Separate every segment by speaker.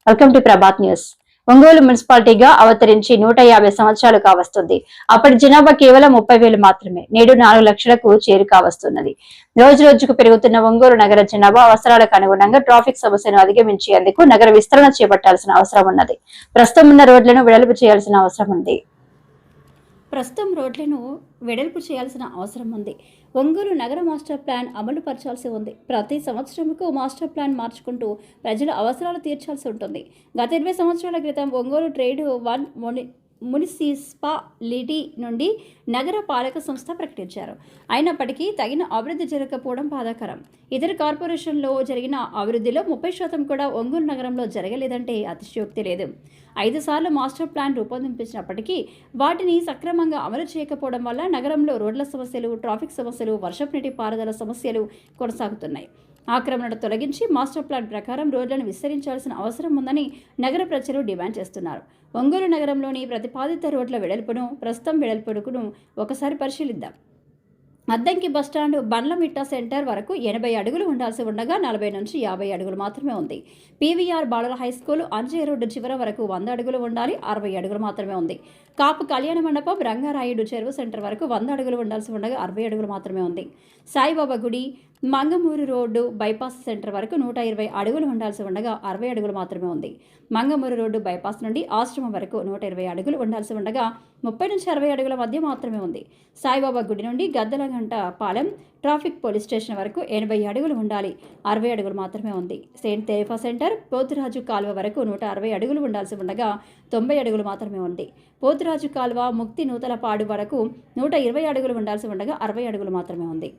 Speaker 1: Welcome to Prabhat news. Ongole మున్సిపాలిటీగా అవతరించి 150 సంవత్సరాలు కావస్తుంది. అప్పటి జనాభా కేవలం 30,000 మాత్రమే. నేడు 4 లక్షలకు చేరుకావస్తున్నది. రోజు రోజుకు పెరుగుతున్న ఒంగోలు నగర జనాభా అవసరాలకు అనుగుణంగా ట్రాఫిక్ సమస్యను అధిగమించేందుకు నగర విస్తరణ చేపట్టాల్సిన అవసరం ఉన్నది. ప్రస్తుతం ఉన్న రోడ్లను వెడల్పు చేయాల్సిన అవసరం ఉంది.
Speaker 2: ఒంగోలు నగర మాస్టర్ ప్లాన్ అమలు పరచాల్సి ఉంది. ప్రతి సంవత్సరంకు మాస్టర్ ప్లాన్ మార్చుకుంటూ ప్రజల అవసరాలు తీర్చాల్సి ఉంటుంది. గత 20 సంవత్సరాల క్రితం ఒంగోలు ట్రేడ్ 1 మునిసిపాలిటీ నుండి నగర పాలక సంస్థ ప్రకటించారు. అయినప్పటికీ తగిన అభివృద్ధి జరగకపోవడం బాధాకరం. ఇతర కార్పొరేషన్లో జరిగిన అభివృద్ధిలో 30% కూడా ఒంగోలు నగరంలో జరగలేదంటే అతిశయోక్తి లేదు. 5 సార్లు మాస్టర్ ప్లాన్ రూపొందించినప్పటికీ వాటిని సక్రమంగా అమలు చేయకపోవడం వల్ల నగరంలో రోడ్ల సమస్యలు, ట్రాఫిక్ సమస్యలు, వర్షపు నీటి పారుదల సమస్యలు కొనసాగుతున్నాయి. ఆక్రమణను తొలగించి మాస్టర్ ప్లాన్ ప్రకారం రోడ్లను విస్తరించాల్సిన అవసరం ఉందని నగర ప్రజలు డిమాండ్ చేస్తున్నారు. ఒంగోలు నగరంలోని ప్రతిపాదిత రోడ్ల ప్రస్తుతం వెడల్పును ఒకసారి పరిశీలిద్దాం. అద్దంకి బస్టాండ్ బండ్లమిట్ట సెంటర్ వరకు 80 అడుగులు ఉండాల్సి ఉండగా 40 నుంచి 50 అడుగులు మాత్రమే ఉంది. పీవీఆర్ బాలల హై స్కూల్ అంజయ్య రోడ్డు చివర వరకు 100 అడుగులు ఉండాలి, 60 అడుగులు మాత్రమే ఉంది. కాపు కళ్యాణ మండపం రంగారాయుడు చెరువు సెంటర్ వరకు 100 అడుగులు ఉండాల్సి ఉండగా 60 అడుగులు మాత్రమే ఉంది. సాయిబాబా గుడి మంగమూరు రోడ్డు బైపాస్ సెంటర్ వరకు 120 అడుగులు ఉండాల్సి ఉండగా 60 అడుగులు మాత్రమే ఉంది. మంగమూరు రోడ్డు బైపాస్ నుండి ఆశ్రమం వరకు 120 అడుగులు ఉండాల్సి ఉండగా 30 నుంచి 60 అడుగుల మధ్య మాత్రమే ఉంది. సాయిబాబా గుడి నుండి గద్దలగంట పాలెం ట్రాఫిక్ పోలీస్ స్టేషన్ వరకు 80 అడుగులు ఉండాలి, 60 అడుగులు మాత్రమే ఉంది. సెయింట్ తెరేఫా సెంటర్ పోతురాజు కాలువ వరకు 160 అడుగులు ఉండాల్సి ఉండగా 90 అడుగులు మాత్రమే ఉంది. పోతురాజు కాలువ ముక్తి నూతలపాడు వరకు 120 అడుగులు ఉండాల్సి ఉండగా 60 అడుగులు మాత్రమే ఉంది.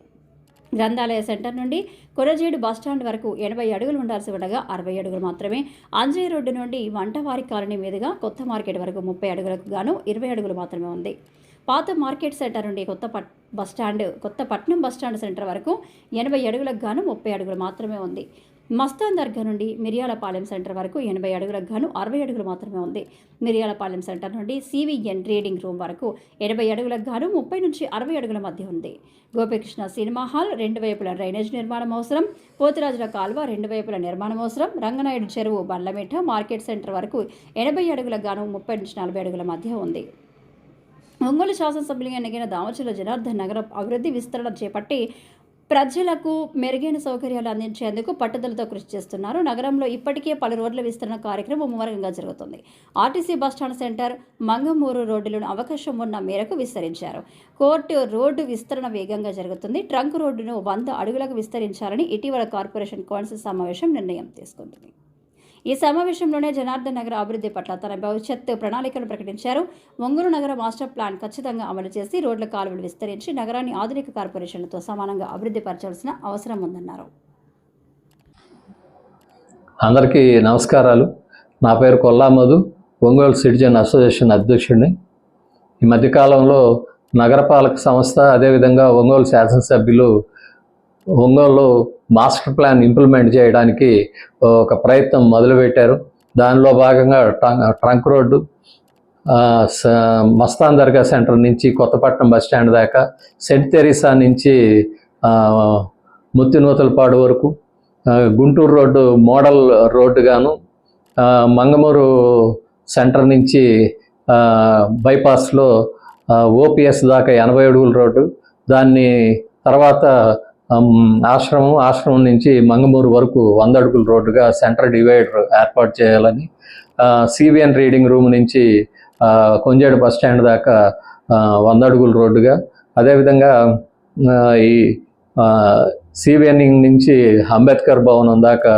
Speaker 2: గ్రంథాలయ సెంటర్ నుండి కొరజేడు బస్టాండ్ వరకు 80 అడుగులు ఉండాల్సి ఉండగా 60 అడుగులు మాత్రమే. అంజయ్య రోడ్డు నుండి వంటవారి కాలనీ మీదుగా కొత్త మార్కెట్ వరకు 30 అడుగులకు గాను 20 అడుగులు మాత్రమే ఉంది. పాత మార్కెట్ సెంటర్ నుండి కొత్తపట్నం బస్టాండ్ సెంటర్ వరకు 80 అడుగులకు గాను 30 అడుగులు మాత్రమే ఉంది. మస్తాన్ దర్గా నుండి మిరియాలపాలెం సెంటర్ వరకు 80 అడుగులకు గాను 60 అడుగులు మాత్రమే ఉంది. మిరియాలపాలెం సెంటర్ నుండి సివిఎన్ రీడింగ్ రూమ్ వరకు 80 అడుగులకు గాను 30 నుంచి 60 అడుగుల మధ్య ఉంది. గోపికృష్ణ సినిమా హాల్ 2 వైపుల డ్రైనేజ్ నిర్మాణం అవసరం. పోతురాజుల కాల్వ 2 వైపుల నిర్మాణం అవసరం. రంగనాయుడు చెరువు బండ్లమిట్ట మార్కెట్ సెంటర్ వరకు 80 అడుగులకు గాను 30 నుంచి 40 అడుగుల మధ్య ఉంది. ఒంగోలు శాసనసభ్యులుగా ఎన్నికైన దామచర్ల జనార్దన్ నగర అభివృద్ధి విస్తరణ చేపట్టి ప్రజలకు మెరుగైన సౌకర్యాలు అందించేందుకు పట్టుదలతో కృషి చేస్తున్నారు. నగరంలో ఇప్పటికే పలు రోడ్ల విస్తరణ కార్యక్రమం ముమ్మరంగా జరుగుతుంది. ఆర్టీసీ బస్టాండ్ సెంటర్ మంగమూరు రోడ్డులను అవకాశం ఉన్న మేరకు విస్తరించారు. కోర్టు రోడ్డు విస్తరణ వేగంగా జరుగుతుంది. ట్రంక్ రోడ్డును 100 అడుగులకు విస్తరించాలని ఇటీవల కార్పొరేషన్ కౌన్సిల్ సమావేశం నిర్ణయం తీసుకుంటుంది. ఈ సమావేశంలోనే జనార్దన్ నగర అభివృద్ధి పట్ల తన భవిష్యత్ ప్రణాళికను ప్రకటించారు. ఒంగోలు నగర మాస్టర్ ప్లాన్ ఖచ్చితంగా అమలు చేసి రోడ్ల కాలువలు విస్తరించి నగరాన్ని ఆధునిక కార్పొరేషన్లతో సమానంగా అభివృద్ధి పరచాల్సిన అవసరం ఉందన్నారు.
Speaker 3: అందరికీ నమస్కారాలు. నా పేరు కొల్లా మధు, ఒంగోలు సిటిజన్ అసోసియేషన్ అధ్యక్షుడిని. ఈ మధ్యకాలంలో నగరపాలక సంస్థ అదేవిధంగా ఒంగోలు శాసనసభ్యులు ఒంగోలు మాస్టర్ ప్లాన్ ఇంప్లిమెంట్ చేయడానికి ఒక ప్రయత్నం మొదలుపెట్టారు. దానిలో భాగంగా trunk road Mastan Dargah center నుంచి కొత్తపట్నం బస్టాండ్ దాకా, సెంట్ తెరీసా నుంచి ముత్తినూతలపాడు వరకు, గుంటూరు రోడ్డు మోడల్ రోడ్డుగాను, మంగమూరు సెంటర్ నుంచి బైపాస్లో ఓపీఎస్ దాకా 80 అడుగుల రోడ్డు, దాన్ని తర్వాత ఆశ్రమం నుంచి మంగమూరు వరకు 100 అడుగుల రోడ్డుగా సెంటర్ డివైడర్ ఏర్పాటు చేయాలని, సివిఎన్ రీడింగ్ రూమ్ నుంచి కొంజేడు బస్టాండ్ దాకా 100 అడుగుల రోడ్డుగా, అదేవిధంగా ఈ సివిఎన్ నుంచి అంబేద్కర్ భవనం దాకా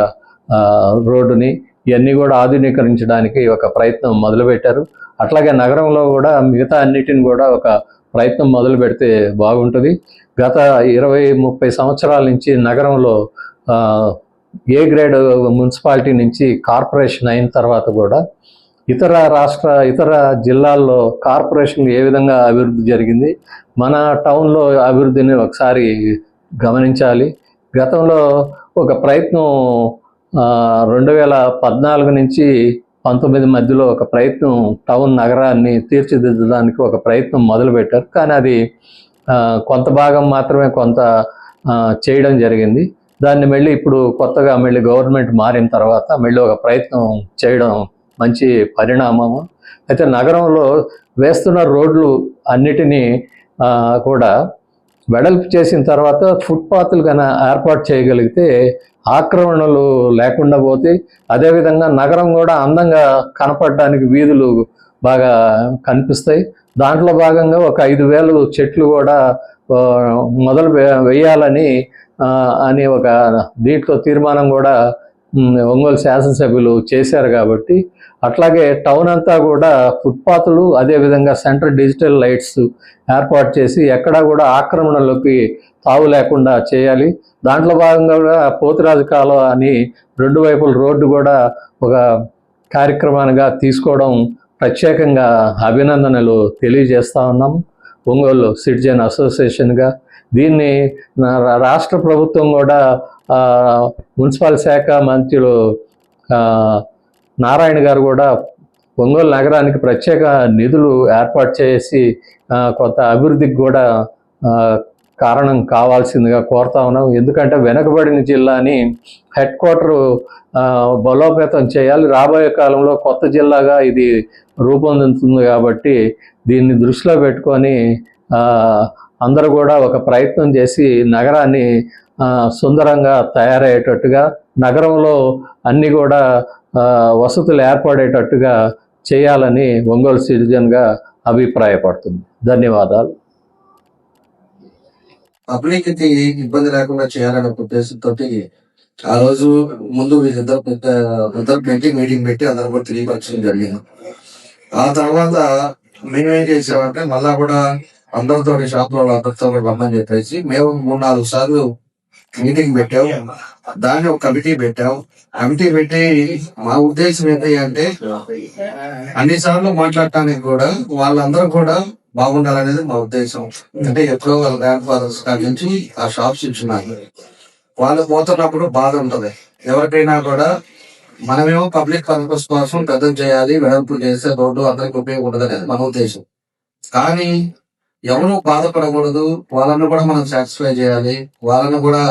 Speaker 3: రోడ్డుని ఇవన్నీ కూడా ఆధునీకరించడానికి ఒక ప్రయత్నం మొదలుపెట్టారు. అట్లాగే నగరంలో కూడా మిగతా అన్నిటిని కూడా ఒక ప్రయత్నం మొదలు పెడితే బాగుంటుంది. గత 20-30 సంవత్సరాల నుంచి నగరంలో ఏ గ్రేడ్ మున్సిపాలిటీ నుంచి కార్పొరేషన్ అయిన తర్వాత కూడా ఇతర జిల్లాల్లో కార్పొరేషన్ ఏ విధంగా అభివృద్ధి జరిగింది, మన టౌన్లో అభివృద్ధిని ఒకసారి గమనించాలి. గతంలో ఒక ప్రయత్నం 2014 నుంచి 19 మధ్యలో ఒక ప్రయత్నం టౌన్ నగరాన్ని తీర్చిదిద్దడానికి ఒక ప్రయత్నం మొదలుపెట్టారు. కానీ అది కొంత భాగం మాత్రమే చేయడం జరిగింది. దాన్ని మళ్ళీ ఇప్పుడు కొత్తగా మళ్ళీ గవర్నమెంట్ మారిన తర్వాత మళ్ళీ ఒక ప్రయత్నం చేయడం మంచి పరిణామము. అయితే నగరంలో వేస్తున్న రోడ్లు అన్నిటినీ కూడా వెడల్పు చేసిన తర్వాత ఫుట్పాత్లు కన్నా ఏర్పాటు చేయగలిగితే ఆక్రమణలు లేకుండా పోతాయి. అదేవిధంగా నగరం కూడా అందంగా కనపడడానికి వీధులు బాగా కనిపిస్తాయి. దాంట్లో భాగంగా ఒక 5,000 చెట్లు కూడా మొదలు వేయాలని అని ఒక దీంట్లో తీర్మానం కూడా ఒంగోలు శాసనసభ్యులు చేశారు. కాబట్టి అట్లాగే టౌన్ అంతా కూడా ఫుట్పాత్లు, అదేవిధంగా సెంటర్ డిజిటల్ లైట్స్ ఏర్పాటు చేసి ఎక్కడా కూడా ఆక్రమణలోకి తావు లేకుండా చేయాలి. దాంట్లో భాగంగా కూడా పోతురాజు కాలువ అని 2 వైపుల రోడ్డు కూడా ఒక కార్యక్రమానిగా తీసుకోవడం ప్రత్యేకంగా అభినందనలు తెలియజేస్తా ఉన్నాం ఒంగోలు సిటిజన్ అసోసియేషన్గా. దీన్ని రాష్ట్ర ప్రభుత్వం కూడా మున్సిపల్ శాఖ మంత్రులు నారాయణ గారు కూడా ఒంగోలు నగరానికి ప్రత్యేక నిధులు ఏర్పాటు చేసి కొత్త అభివృద్ధికి కూడా కారణం కావాల్సిందిగా కోరుతా ఉన్నాం. ఎందుకంటే వెనుకబడిన జిల్లాని హెడ్ క్వార్టర్ బలోపేతం చేయాలి. రాబోయే కాలంలో కొత్త జిల్లాగా ఇది రూపొందుతుంది. కాబట్టి దీన్ని దృష్టిలో పెట్టుకొని అందరూ కూడా ఒక ప్రయత్నం చేసి నగరాన్ని సుందరంగా తయారయ్యేటట్టుగా, నగరంలో అన్నీ కూడా వసతులు ఏర్పడేటట్టుగా చేయాలని ఒంగోలు సిటిజన్గా అభిప్రాయపడుతుంది. ధన్యవాదాలు.
Speaker 4: పబ్లిక్ కి ఇబ్బంది లేకుండా చేయాలనే ఉద్దేశంతో ఆ రోజు ముందు వీళ్ళిద్దరు మీటింగ్ పెట్టి అందరూ కూడా తెలియపరచడం జరిగింది. ఆ తర్వాత మేమేం చేసామంటే మళ్ళా కూడా అందరితో షాప్ లో అందరితో కూడా రమ్మని చెప్పేసి మేము 3-4 సార్లు మీటింగ్ పెట్టాం. దాన్ని ఒక కమిటీ పెట్టాం. కమిటీ పెట్టి మా ఉద్దేశం ఏంటి అంటే అన్ని సార్లు మాట్లాడటానికి కూడా వాళ్ళందరూ కూడా బాగుండాలనేది మా ఉద్దేశం. అంటే ఎప్పుడో వాళ్ళ గ్రాండ్ ఫాదర్స్ కాడి నుంచి ఆ షాప్స్ ఇచ్చినారు. వాళ్ళు పోతున్నప్పుడు బాధ ఉంటది ఎవరికైనా కూడా. మనమేమో పబ్లిక్ పర్పస్ కోసం పెద్దలు చేయాలి, వెడల్పు చేస్తే రోడ్డు అందరికి ఉపయోగపడదు అనేది మన ఉద్దేశం. కానీ ఎవరు బాధపడకూడదు, వాళ్ళని కూడా మనం సాటిస్ఫై చేయాలి. వాళ్ళని కూడా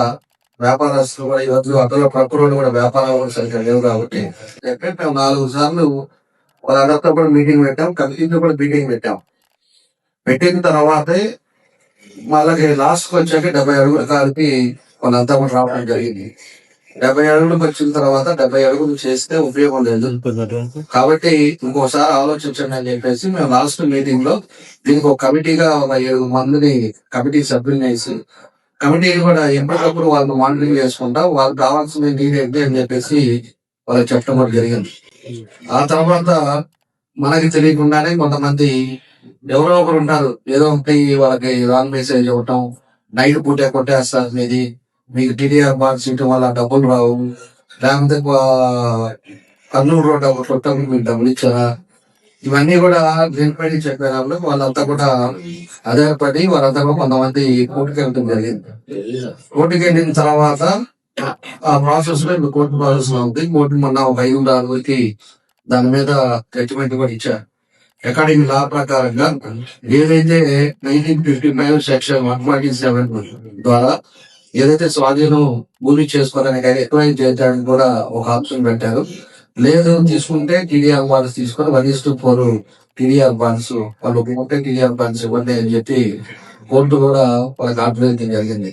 Speaker 4: వ్యాపారస్తులు కూడా ఈరోజు అందులో ప్రకృతి కూడా వ్యాపారాలు కూడా సరిగ్గా లేవు. కాబట్టి చెప్పి మేము 4 సార్లు వాళ్ళందరితో కూడా మీటింగ్ పెట్టాం. కమిటీతో కూడా మీటింగ్ పెట్టాం. పెట్టిన తర్వాతే వాళ్ళకి లాస్ట్ వచ్చాక 70 అడుగులు కలిపి వాళ్ళంతా కూడా రావడం జరిగింది. 70 అడుగులకు వచ్చిన తర్వాత 70 అడుగులు చేస్తే ఉపయోగం లేదు. కాబట్టి ఇంకోసారి ఆలోచించండి అని చెప్పేసి మేము లాస్ట్ మీటింగ్ లో దీనికి ఒక కమిటీగా ఒక 7 మందిని కమిటీ సభ్యుల్ని వేసి, కమిటీ కూడా ఎప్పటికప్పుడు వాళ్ళు మానిటరింగ్ చేసుకుంటా వాళ్ళకి కావాల్సిన నీడ్ ఏంటి అని చెప్పేసి వాళ్ళకి చెప్పడం కూడా జరిగింది. ఆ తర్వాత మనకి తెలియకుండానే కొంతమంది ఎవరో ఒకరు ఉంటారు, ఏదో ఒకటి వాళ్ళకి రాంగ్ మెసేజ్ ఇవ్వటం, నైట్ పూటే కొట్టేస్తారు మీది, మీకు టీడీఆర్ బాక్స్ ఇవ్వటం వల్ల డబ్బులు రావు, లేకపోతే కర్నూలు రోడ్ ఒకటి మీకు డబ్బులు ఇచ్చారా, ఇవన్నీ కూడా దీనిపై చెప్పేటప్పుడు వాళ్ళంతా కూడా ఆధారపడి వాళ్ళంతా కూడా కొంతమంది కోర్టుకి వెళ్ళడం జరిగింది. కోర్టుకి వెళ్ళిన తర్వాత ఆ ప్రాసెస్ లో ఇప్పుడు కోర్టు ప్రాసెస్ లో ఉంది. కోర్టు మొన్న ఒక 500 దాని మీద జడ్జిమెంట్ కూడా ఇచ్చారు. అకాడమిక్ లా ప్రకారంగా ఏదైతే 1955 సెక్షన్ 147 ద్వారా ఏదైతే స్వాధీనం భూమి చేసుకోవడానికి ఎక్వైర్ చేయడానికి కూడా ఒక ఆప్షన్ పెట్టారు. లేదు తీసుకుంటే టీడీఆర్ బాండ్స్ తీసుకొని 1:4 టీడీఆర్ బాండ్స్ వాళ్ళు ఒప్పుకుంటే టీడీఆర్ బాండ్స్ ఇవ్వండి అని చెప్పి కోర్టు కూడా వాళ్ళకి ఆర్డర్ అయితే జరిగింది.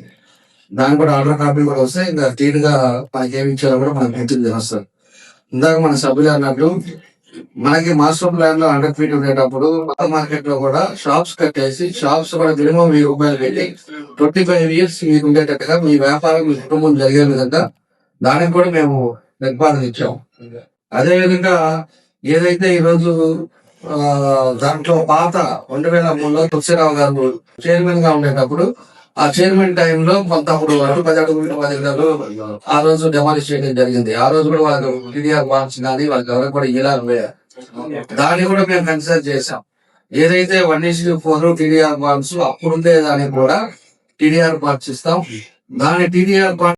Speaker 4: దాని కూడా ఆర్డర్ కాపీ కూడా వస్తే ఇంకా తీరుగా మనకి ఏమి ఇచ్చారో కూడా మనకు గుర్తుకు తెలుస్తుంది. ఇందాక మన సభ్యులు అన్నట్టు మనకి మాస్టర్ ప్లాన్ లో 100 feet ఉండేటప్పుడు కొత్త మార్కెట్ లో కూడా షాప్స్ కట్టేసి షాప్స్ కూడా మినిమం 1000 రూపాయలు పెట్టి 25 years మీకు ఉండేటట్టుగా మీ వ్యాపారం మీ కుటుంబం జరిగే విధంగా దానికి కూడా మేము నిర్మాణం ఇచ్చాం. అదే విధంగా ఏదైతే ఈరోజు దాంట్లో పాత 2003లో తులసిరావు గారు చైర్మన్ గా ఉండేటప్పుడు ఆ చైర్మన్ టైంలో కొంత అప్పుడు 10 అడుగులు 10 గంటలు ఆ రోజు డెమాలిష్ చేయడం జరిగింది. ఆ రోజు కూడా వాళ్ళకి టీడీఆర్ బాండ్స్ కానీ వాళ్ళకి ఎవరికి కూడా ఇలాగే దాన్ని కూడా మేము కన్సిడర్ చేసాం. ఏదైతే 1:4 టీడీఆర్ బాండ్స్ అప్పుడుండే దానికి కూడా టీడీఆర్ బాండ్స్ ఇస్తాం. దాని టీడీఆర్ బాండ్